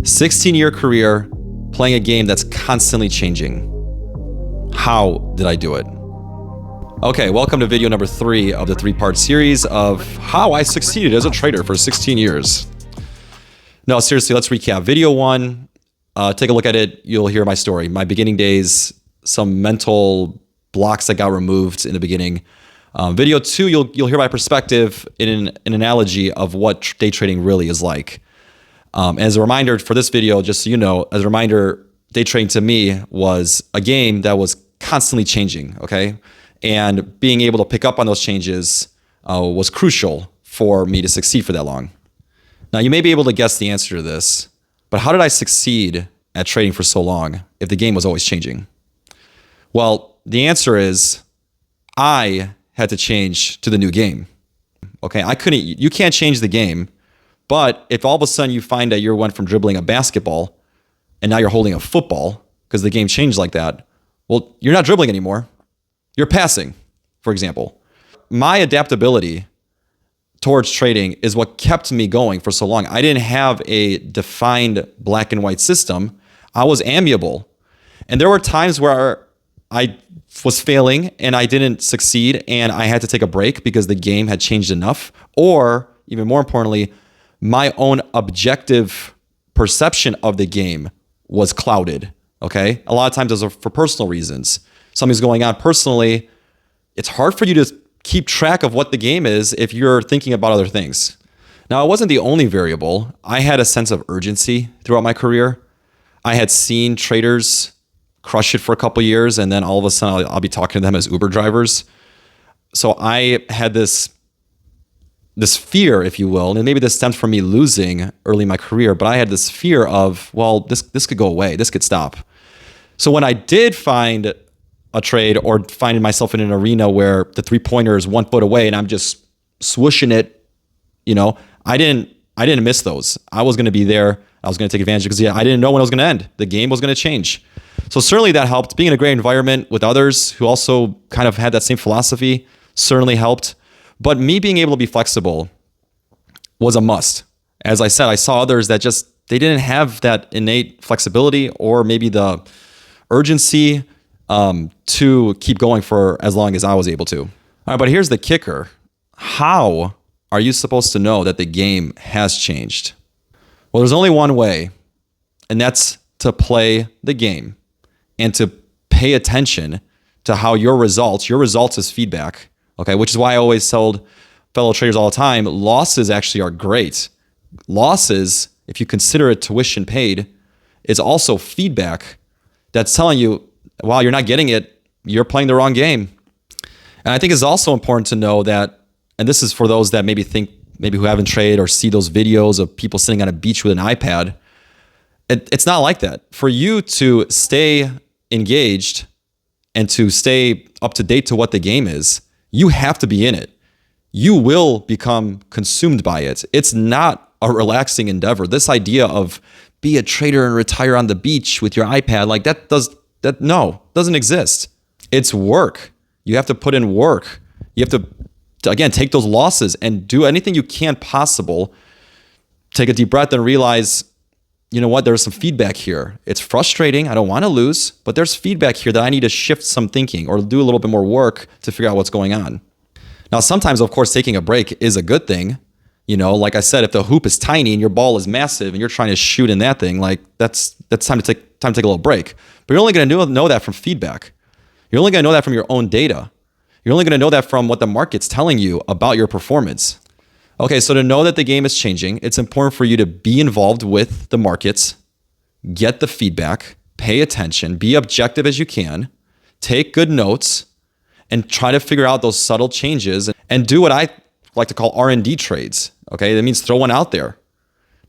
16-year career playing a game that's constantly changing. How did I do it? Okay, welcome to video number 3 of the 3-part series of how I succeeded as a trader for 16 years. No, seriously, let's recap. Video 1, take a look at it. You'll hear my story, my beginning days, some mental blocks that got removed in the beginning. Video 2, you'll hear my perspective in an analogy of what day trading really is like. As a reminder for this video, just so you know, as a reminder, day trading to me was a game that was constantly changing, okay? And being able to pick up on those changes was crucial for me to succeed for that long. Now, you may be able to guess the answer to this, but how did I succeed at trading for so long if the game was always changing? Well, the answer is I had to change to the new game. Okay, you can't change the game, but if all of a sudden you find that you went from dribbling a basketball and now you're holding a football because the game changed like that, well, you're not dribbling anymore. You're passing, for example. My adaptability towards trading is what kept me going for so long. I didn't have a defined black and white system. I was amiable. And there were times where I was failing and I didn't succeed and I had to take a break because the game had changed enough. Or, even more importantly, my own objective perception of the game was clouded, okay? A lot of times those are for personal reasons. Something's going on personally, it's hard for you to keep track of what the game is if you're thinking about other things. Now, it wasn't the only variable. I had a sense of urgency throughout my career. I had seen traders crush it for a couple years, and then all of a sudden I'll be talking to them as Uber drivers. So I had this fear, if you will, and maybe this stems from me losing early in my career, but I had this fear of, well, this could go away, this could stop. So when I did find a trade or finding myself in an arena where the 3-pointer is 1 foot away and I'm just swooshing it, I didn't miss those. I was going to be there. I was going to take advantage because I didn't know when it was going to end. The game was going to change. So certainly that helped. Being in a great environment with others who also kind of had that same philosophy certainly helped. But me being able to be flexible was a must. As I said, I saw others that they didn't have that innate flexibility or maybe the urgency to keep going for as long as I was able to. All right, but here's the kicker. How are you supposed to know that the game has changed? Well, there's only one way, and that's to play the game and to pay attention to how your results is feedback, okay? Which is why I always tell fellow traders all the time, losses actually are great. Losses, if you consider it tuition paid, is also feedback that's telling you, wow, you're not getting it, you're playing the wrong game. And I think it's also important to know that, and this is for those that maybe who haven't traded or see those videos of people sitting on a beach with an iPad, it's not like that. For you to stay engaged and to stay up to date to what the game is, you have to be in it. You will become consumed by it. It's not a relaxing endeavor. This idea of be a trader and retire on the beach with your iPad, like doesn't exist. It's work. You have to put in work. You have to, again, take those losses and do anything you can possible. Take a deep breath and realize, you know what, there's some feedback here. It's frustrating. I don't want to lose, but there's feedback here that I need to shift some thinking or do a little bit more work to figure out what's going on. Now, sometimes, of course, taking a break is a good thing. Like I said, if the hoop is tiny and your ball is massive and you're trying to shoot in that thing, like that's time to take a little break. But you're only going to know that from feedback. You're only going to know that from your own data. You're only going to know that from what the market's telling you about your performance. Okay, so to know that the game is changing, it's important for you to be involved with the markets, get the feedback, pay attention, be objective as you can, take good notes, and try to figure out those subtle changes and do what I like to call R&D trades. Okay, that means throw one out there.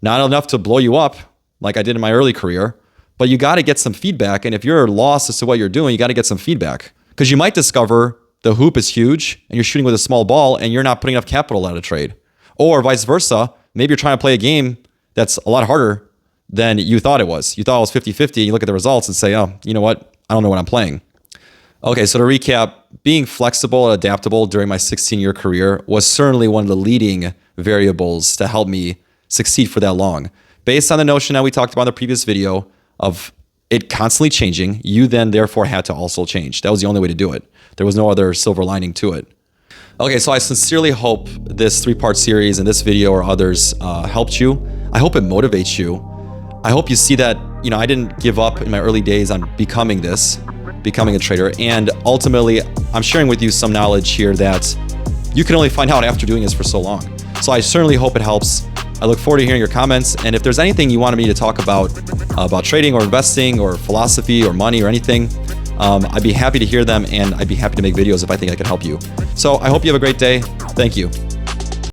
Not enough to blow you up like I did in my early career, but you got to get some feedback. And if you're lost as to what you're doing, you got to get some feedback because you might discover the hoop is huge and you're shooting with a small ball and you're not putting enough capital out of trade. Or vice versa, maybe you're trying to play a game that's a lot harder than you thought it was. You thought it was 50-50 and you look at the results and say, oh, you know what? I don't know what I'm playing. Okay, so to recap, being flexible and adaptable during my 16-year career was certainly one of the leading variables to help me succeed for that long. Based on the notion that we talked about in the previous video of it constantly changing, you then therefore had to also change. That was the only way to do it. There was no other silver lining to it. Okay, so I sincerely hope this 3-part series and this video or others helped you. I hope it motivates you. I hope you see that, I didn't give up in my early days on becoming a trader. And ultimately, I'm sharing with you some knowledge here that you can only find out after doing this for so long. So I certainly hope it helps. I look forward to hearing your comments. And if there's anything you wanted me to talk about trading or investing or philosophy or money or anything, I'd be happy to hear them, and I'd be happy to make videos if I think I could help you. So I hope you have a great day. Thank you.